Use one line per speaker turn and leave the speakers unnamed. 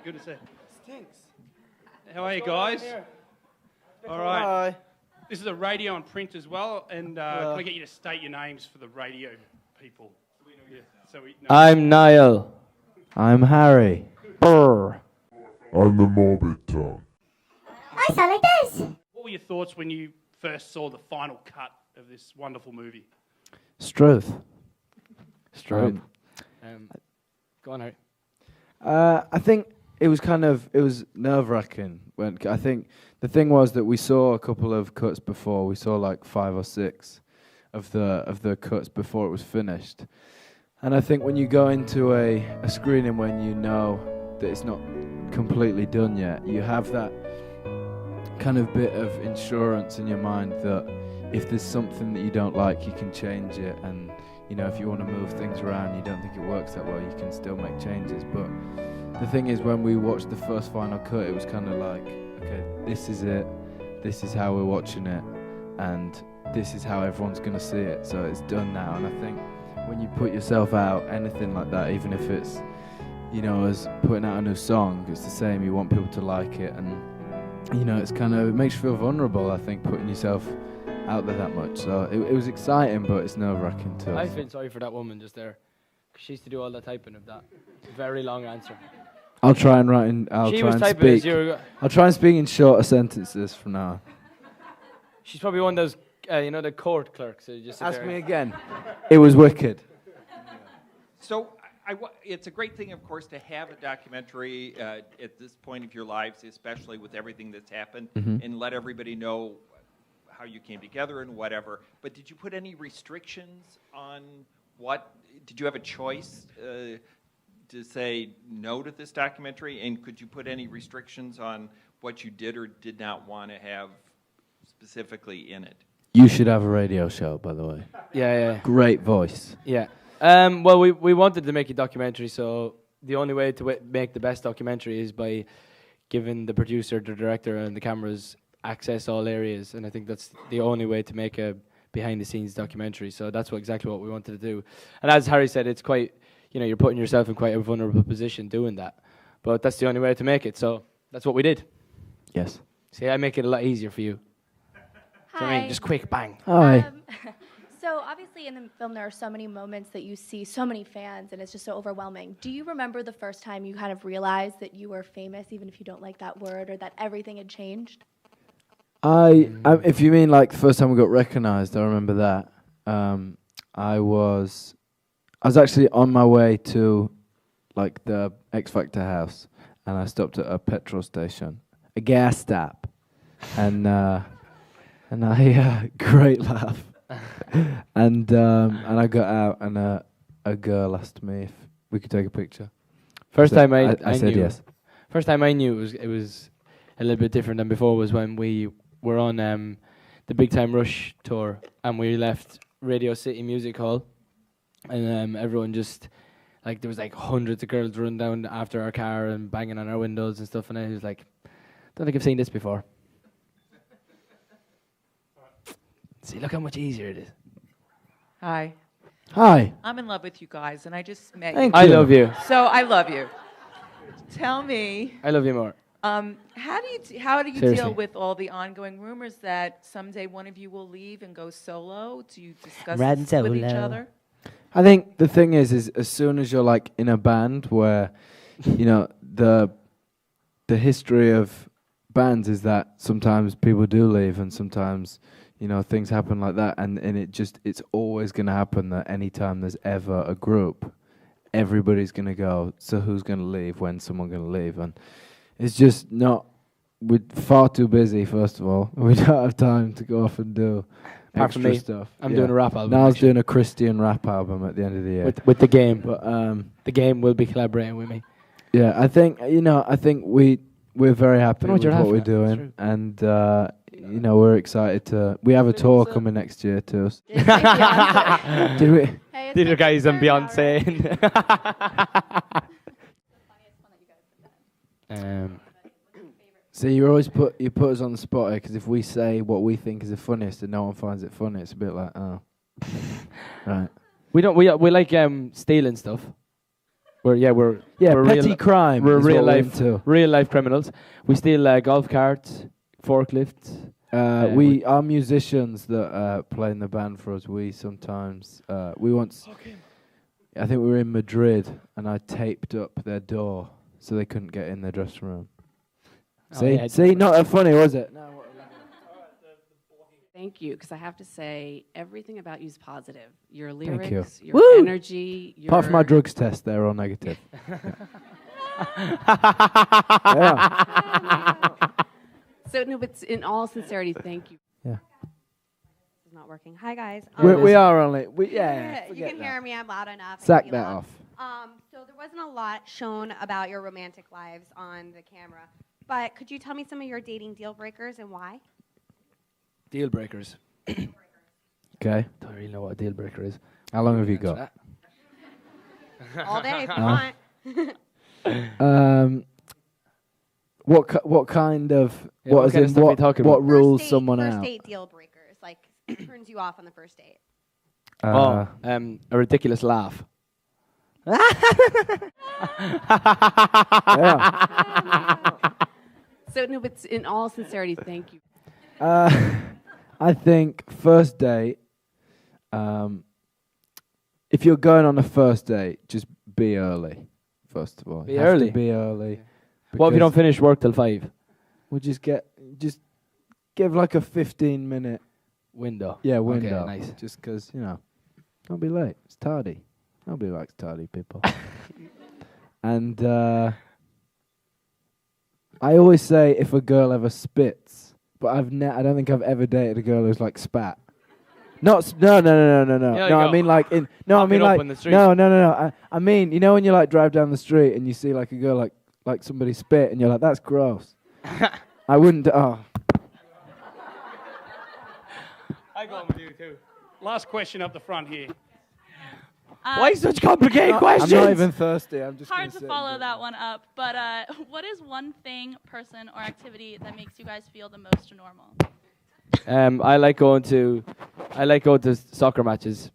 Good to see you.
Stinks.
How are you guys? All right.
Hi.
This is a radio and print as well, and can I get you to state your names for the radio people? Yeah, so we know.
I'm Niall. I'm Harry. Brr.
I'm the morbid tongue.
I sound like this.
What were your thoughts when you first saw the final cut of this wonderful movie?
Struth.
Go on, Harry.
I think it was nerve-wracking. I think the thing was that we saw a couple of cuts before. We saw like 5 or 6 of the cuts before it was finished. And I think when you go into a screening when you know that it's not completely done yet, you have that kind of bit of insurance in your mind that if there's something that you don't like, you can change it. And you know, if you want to move things around, you don't think it works that well, you can still make changes. But the thing is, when we watched the first final cut, it was kind of like, okay, this is it, this is how we're watching it, and this is how everyone's going to see it, so it's done now. And I think when you put yourself out, anything like that, even if it's, you know, as putting out a new song, it's the same, you want people to like it, and, you know, it makes you feel vulnerable, I think, putting yourself out there that much. So it was exciting, but it's nerve-wracking too.
I feel sorry for that woman just there. 'Cause she used to do all the typing of that very long answer.
I'll try and write in. I'll
She
try
was
and
typing as
speak.
you were
I'll try and speak in shorter sentences from now on.
She's probably one of those, you know, the court clerks. So you just sit
Ask
there
me again. It was wicked.
So it's a great thing, of course, to have a documentary at this point of your lives, especially with everything that's happened, and let everybody know how you came together and whatever. But did you put any restrictions on what? Did you have a choice to say no to this documentary? And could you put any restrictions on what you did or did not want to have specifically in it?
You should have a radio show, by the way.
Yeah.
Great voice.
Yeah. Well, we wanted to make a documentary, so the only way to make the best documentary is by giving the producer, the director, and the cameras access all areas, and I think that's the only way to make a behind-the-scenes documentary. So that's exactly what we wanted to do. And as Harry said, it's quite, you know, you're putting yourself in quite a vulnerable position doing that. But that's the only way to make it, so that's what we did.
Yes.
See, I make it a lot easier for you.
Hi.
So, I mean, just quick, bang.
Hi.
So obviously in the film there are so many moments that you see so many fans and it's just so overwhelming. Do you remember the first time you kind of realized that you were famous, even if you don't like that word, or that everything had changed?
If you mean like the first time we got recognised, I remember that. I was actually on my way to like the X Factor house, and I stopped at a petrol station, a gas stop, and I great laugh, and I got out, and a girl asked me if we could take a picture.
First time
I
I
said
knew,
yes.
First time I knew it was a little bit different than before was when we were on the Big Time Rush tour, and we left Radio City Music Hall, and everyone just, like, there was like hundreds of girls running down after our car and banging on our windows and stuff, and I was like, don't think I've seen this before. See, look how much easier it is.
Hi.
Hi.
I'm in love with you guys, and I just met
Thank
you.
I
you.
love you.
So I love you. Tell me,
I love you more.
how do you
Seriously.
deal with all the ongoing rumors that someday one of you will leave and go solo? Do you discuss
Riding
this with each
solo.
other?
I think the thing is as soon as you're like in a band where, you know, the history of bands is that sometimes people do leave and sometimes, you know, things happen like that, and it's always going to happen that anytime there's ever a group, everybody's going to go, so who's going to leave, when's someone going to leave? And it's just not, we're far too busy, first of all. We don't have time to go off and do
Apart from
extra
me,
stuff.
I'm doing a rap album.
Now I was
next year.
doing a Christian rap album at the end of the year.
with the game.
But
The game will be collaborating with me.
yeah, I think we're very happy
know what
with
you're
what we're
laughing at, it's
doing, and you know, we're excited to. We have a tour coming next year too. Did we?
Hey,
These are guys and Beyonce.
See, you always put us on the spot because if we say what we think is the funniest and no one finds it funny, it's a bit like, oh, right.
We like stealing stuff. we're
petty
real,
crime.
We're
is
real
what
life
into.
real life criminals. We steal golf carts, forklifts.
Our musicians that play in the band for us. We sometimes we once. I think we were in Madrid, and I taped up their door so they couldn't get in their dressing room. See, not that funny, was it? No.
Thank you, because I have to say, everything about you is positive. Your lyrics, your
Woo!
energy, your...
Apart from my drugs test, they're all negative.
So, no, but in all sincerity, thank you.
Yeah.
This is not working. Hi, guys.
We are only...
you can hear me. I'm loud enough.
Sack
Thank you,
that
love.
off.
So there wasn't a lot shown about your romantic lives on the camera, but could you tell me some of your dating deal breakers and why?
Deal breakers.
Okay.
Don't really know what a deal breaker is.
How long have you got?
All day if you want.
What kind of...
Yeah, what kind of stuff are you talking
what
about?
rules
First
someone
first
out?
date deal breakers, like turns you off on the first date.
A ridiculous laugh.
So, no, but in all sincerity, thank you.
I think first date, if you're going on a first date, just be early, first of all.
Be
You have
early?
to be early.
What if you don't
because
finish work till 5?
We'll just give like a 15-minute
Window.
window.
Okay, nice.
Just because, don't be late. It's tardy. Nobody likes tardy people. And I always say if a girl ever spits, but I don't think I've ever dated a girl who's like spat. No. I mean like in no. I mean like no. I mean when you like drive down the street and you see like a girl like somebody spit and you're like that's gross. I wouldn't.
I go with you too. Last question up the front here.
Why such complicated questions?
I'm not even thirsty. I'm just
hard to follow that one up. But what is one thing, person, or activity that makes you guys feel the most normal?
I like going to soccer matches